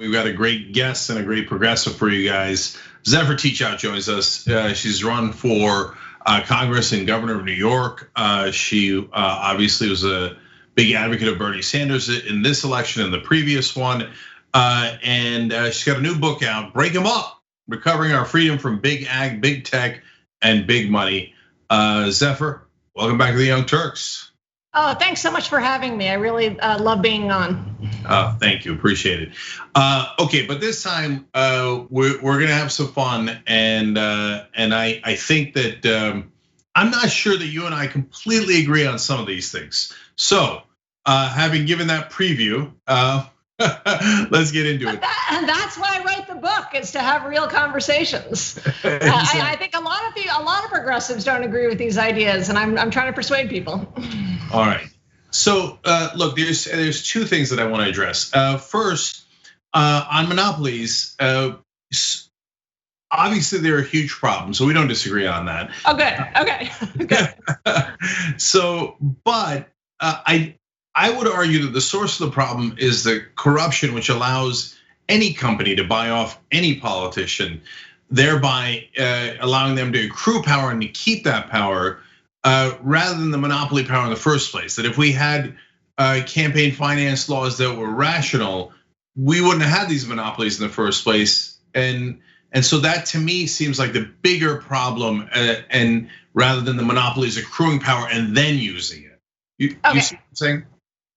We've got a great guest and a great progressive for you guys. Zephyr Teachout joins us. She's run for Congress and governor of New York. She obviously was a big advocate of Bernie Sanders in this election and the previous one. And she's got a new book out, Break 'em Up, Recovering Our Freedom from Big Ag, Big Tech, and Big Money. Zephyr, welcome back to the Young Turks. Oh, thanks so much for having me. I really love being on. Thank you, appreciate it. Okay, but this time we're gonna have some fun, and I think that I'm not sure that you and I completely agree on some of these things. So, having given that preview, let's get into it. And that's why I write the book, is to have real conversations. Exactly. I think a lot of progressives don't agree with these ideas, and I'm trying to persuade people. All right. So look, there's two things that I want to address. First, on monopolies, obviously they're a huge problem, so we don't disagree on that. Oh, good. Okay. So, but I would argue that the source of the problem is the corruption, which allows any company to buy off any politician, thereby allowing them to accrue power and to keep that power, rather than the monopoly power in the first place. That if we had campaign finance laws that were rational, we wouldn't have had these monopolies in the first place. And so that to me seems like the bigger problem, and rather than the monopolies accruing power and then using it. You see what I'm saying?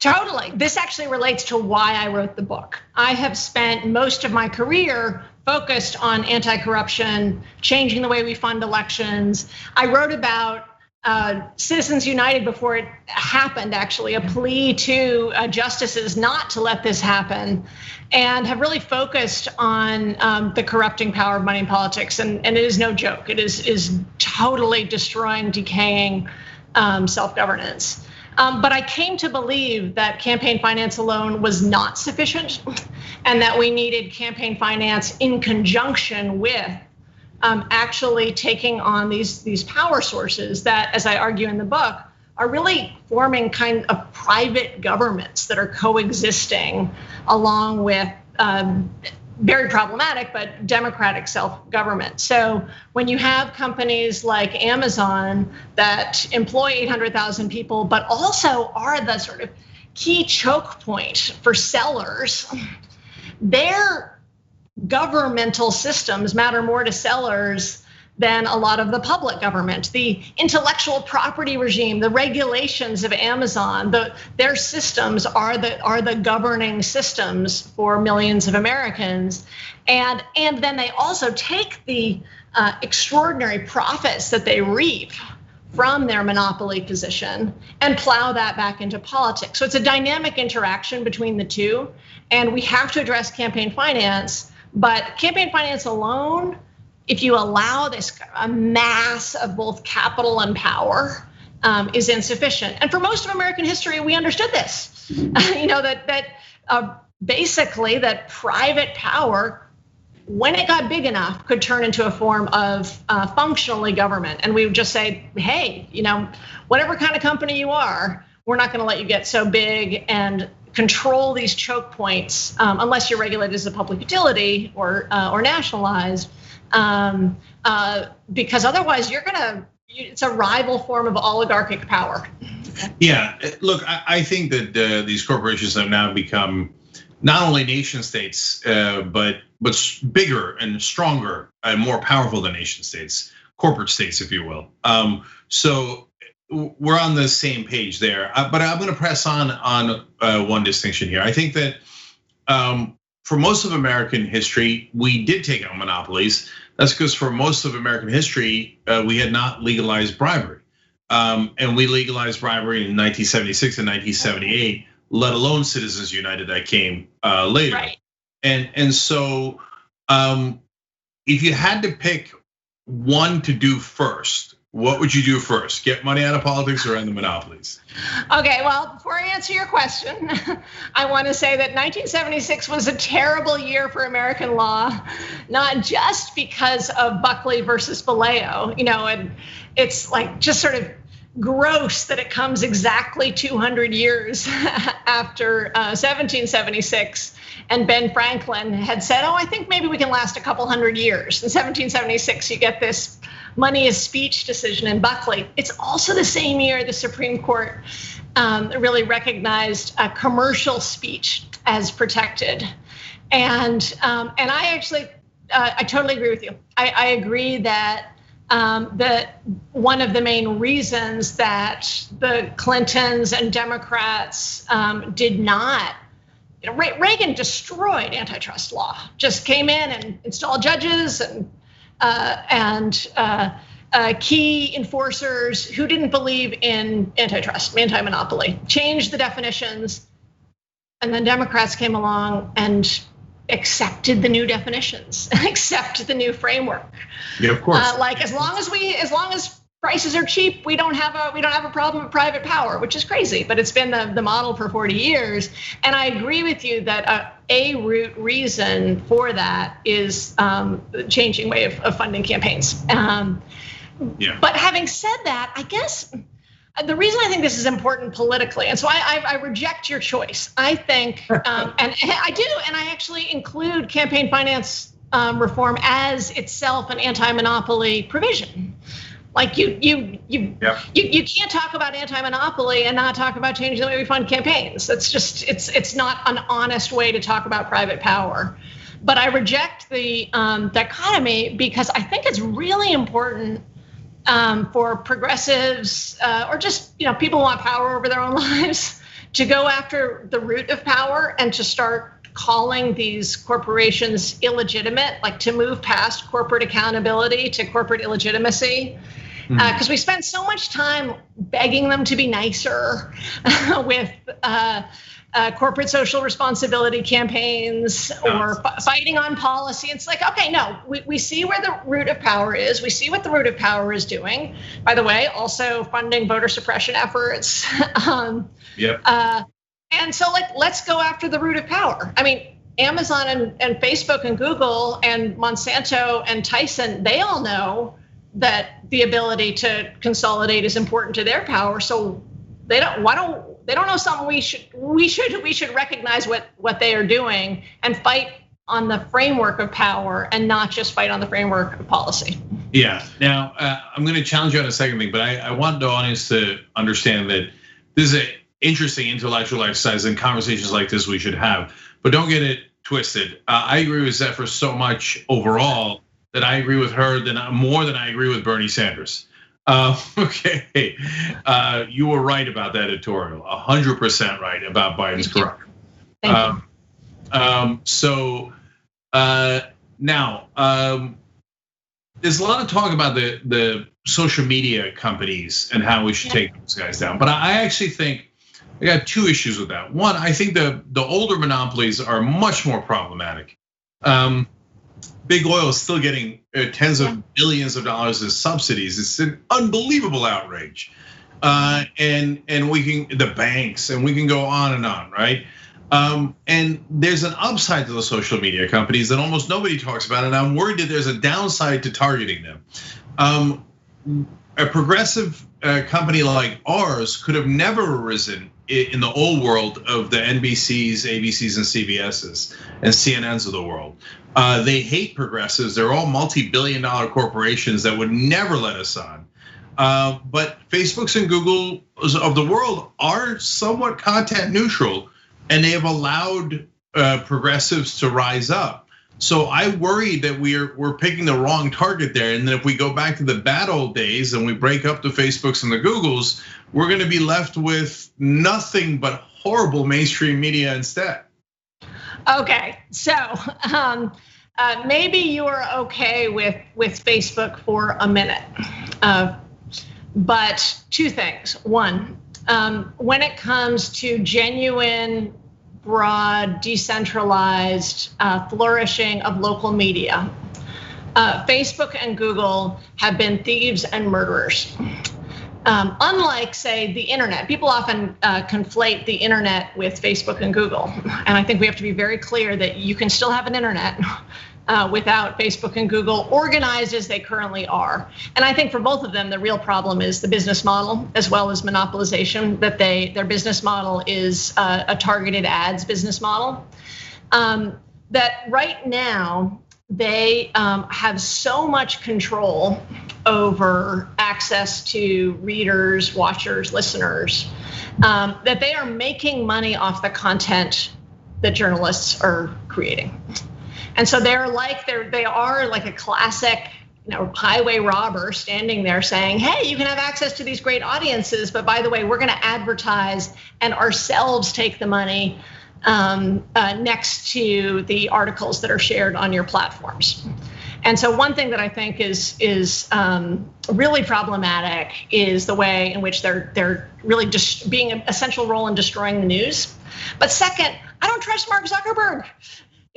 Totally. This actually relates to why I wrote the book. I have spent most of my career focused on anti-corruption, changing the way we fund elections. I wrote about Citizens United before it happened, actually, a plea to justices not to let this happen, and have really focused on the corrupting power of money in politics. And it is no joke. It is totally destroying, decaying self-governance. But I came to believe that campaign finance alone was not sufficient, and that we needed campaign finance in conjunction with actually taking on these power sources that, as I argue in the book, are really forming kind of private governments that are coexisting along with very problematic, but democratic self-government. So when you have companies like Amazon that employ 800,000 people, but also are the sort of key choke point for sellers, their governmental systems matter more to sellers than a lot of the public government. The intellectual property regime, the regulations of Amazon, their systems are the governing systems for millions of Americans. And then they also take the extraordinary profits that they reap from their monopoly position and plow that back into politics. So it's a dynamic interaction between the two. And we have to address campaign finance, but campaign finance alone, if you allow this a mass of both capital and power, is insufficient. And for most of American history, we understood this. Basically that private power, when it got big enough, could turn into a form of functionally government. And we would just say, hey, whatever kind of company you are, we're not going to let you get so big and control these choke points unless you're regulated as a public utility or nationalized. Because otherwise it's a rival form of oligarchic power. Yeah, look, I think that these corporations have now become not only nation states, but bigger and stronger and more powerful than nation states, corporate states, if you will. So we're on the same page there, but I'm gonna press on one distinction here. I think that for most of American history, we did take out monopolies. That's because for most of American history, we had not legalized bribery. And we legalized bribery in 1976 and 1978, let alone Citizens United that came later. Right. And so if you had to pick one to do first, what would you do first? Get money out of politics or end the monopolies? Okay, well, before I answer your question, I want to say that 1976 was a terrible year for American law, not just because of Buckley versus Vallejo, and it's like just sort of gross that it comes exactly 200 years after 1776. And Ben Franklin had said, I think maybe we can last a couple hundred years. In 1776, you get this money is speech decision in Buckley. It's also the same year the Supreme Court really recognized commercial speech as protected. And I actually, I totally agree with you. I agree that one of the main reasons that the Clintons and Democrats did not, Reagan destroyed antitrust law, just came in and installed judges and key enforcers who didn't believe in antitrust, anti-monopoly, changed the definitions, and then Democrats came along and accepted the new definitions, accepted the new framework. Yeah, of course. Like as long as prices are cheap, we don't have a problem with private power, which is crazy, but it's been the model for 40 years. And I agree with you that a root reason for that is the changing way of funding campaigns. Yeah. But having said that, I guess the reason I think this is important politically, and so I reject your choice. I think, and I do, and I actually include campaign finance reform as itself an anti-monopoly provision. Like you can't talk about anti-monopoly and not talk about changing the way we fund campaigns. That's just it's not an honest way to talk about private power. But I reject the dichotomy because I think it's really important for progressives or just people who want power over their own lives to go after the root of power and to start calling these corporations illegitimate, like to move past corporate accountability to corporate illegitimacy. Because we spend so much time begging them to be nicer with corporate social responsibility campaigns or fighting on policy. It's like, okay, no, we see where the root of power is. We see what the root of power is doing. By the way, also funding voter suppression efforts. And so let's go after the root of power. I mean, Amazon and Facebook and Google and Monsanto and Tyson, they all know that the ability to consolidate is important to their power. So they don't know something we should recognize what they are doing and fight on the framework of power and not just fight on the framework of policy. Yeah. Now I'm going to challenge you on a second thing, but I want the audience to understand that this is an interesting intellectual exercise, and conversations like this we should have. But don't get it twisted. I agree with Zephyr so much overall that I agree with her more than I agree with Bernie Sanders. Okay, you were right about that editorial, 100% right about Biden's corruption. Thank you. So now there's a lot of talk about the social media companies and how we should take those guys down. But I actually think I got two issues with that. One, I think the older monopolies are much more problematic. Big oil is still getting tens of billions of dollars as subsidies. It's an unbelievable outrage. And we can, the banks, and we can go on, right? And there's an upside to the social media companies that almost nobody talks about, and I'm worried that there's a downside to targeting them. A progressive company like ours could have never arisen in the old world of the NBCs, ABCs, and CBSs and CNNs of the world. They hate progressives. They're all multi-billion-dollar corporations that would never let us on. But Facebooks and Googles of the world are somewhat content neutral, and they have allowed progressives to rise up. So I worry that we're picking the wrong target there, and then if we go back to the bad old days and we break up the Facebooks and the Googles, we're going to be left with nothing but horrible mainstream media instead. Okay, so maybe you are okay with Facebook for a minute, but two things. One, when it comes to genuine, broad, decentralized flourishing of local media, Facebook and Google have been thieves and murderers. Unlike, say, the internet, people often conflate the internet with Facebook and Google. And I think we have to be very clear that you can still have an internet without Facebook and Google organized as they currently are. And I think for both of them, the real problem is the business model as well as monopolization, that their business model is a targeted ads business model. That right now, they have so much control over access to readers, watchers, listeners, that they are making money off the content that journalists are creating. And so they are like a classic, highway robber standing there saying, hey, you can have access to these great audiences, but by the way, we're gonna advertise and ourselves take the money next to the articles that are shared on your platforms. And so one thing that I think is really problematic is the way in which they're really just being a central role in destroying the news. But second, I don't trust Mark Zuckerberg.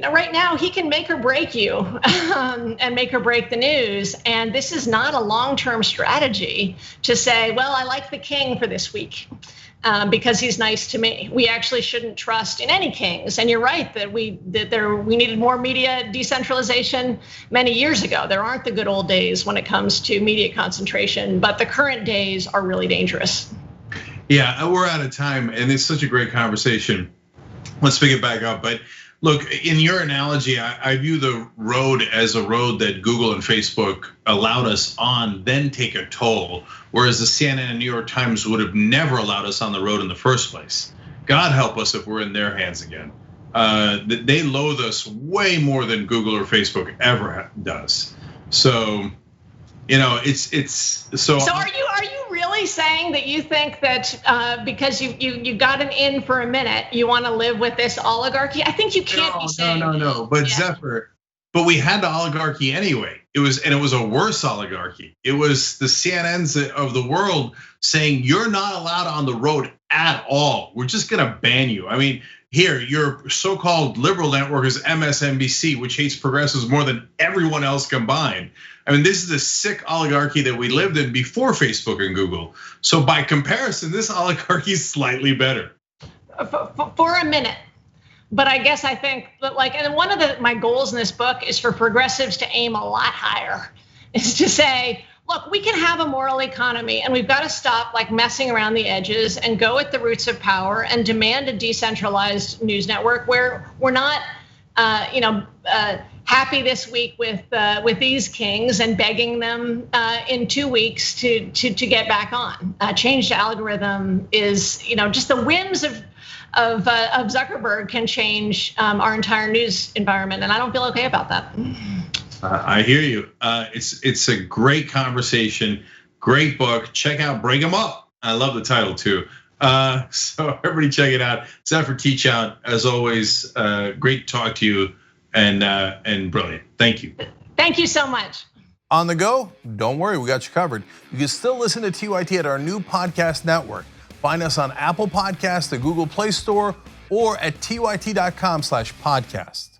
Right now he can make or break you and make or break the news. And this is not a long-term strategy to say, well, I like the king for this week because he's nice to me. We actually shouldn't trust in any kings. And you're right that we needed more media decentralization many years ago. There aren't the good old days when it comes to media concentration, but the current days are really dangerous. Yeah, we're out of time, and it's such a great conversation. Let's pick it back up. But look, in your analogy, I view the road as a road that Google and Facebook allowed us on, then take a toll, whereas the CNN and New York Times would have never allowed us on the road in the first place. God help us if we're in their hands again. They loathe us way more than Google or Facebook ever does. So, it's so. So are you really saying that you think that because you got an in for a minute, you want to live with this oligarchy? I think you can't be saying. No. But yeah. Zephyr, but we had the oligarchy anyway. It was a worse oligarchy. It was the CNNs of the world saying you're not allowed on the road at all. We're just gonna ban you. I mean, here, your so-called liberal network is MSNBC, which hates progressives more than everyone else combined. I mean, this is the sick oligarchy that we lived in before Facebook and Google. So by comparison, this oligarchy is slightly better. For a minute. But I guess I think that and one of my goals in this book is for progressives to aim a lot higher, is to say, look, we can have a moral economy and we've got to stop messing around the edges and go at the roots of power and demand a decentralized news network where we're not, happy this week with these kings and begging them in 2 weeks to get back on. Change the algorithm is, just the whims of Zuckerberg can change our entire news environment, and I don't feel okay about that. I hear you. It's a great conversation, great book. Check out Break 'Em Up. I love the title too. So everybody check it out. Zephyr Teachout, as always, great to talk to you and brilliant. Thank you. Thank you so much. On the go? Don't worry, we got you covered. You can still listen to TYT at our new podcast network. Find us on Apple Podcasts, the Google Play Store, or at tyt.com/podcast.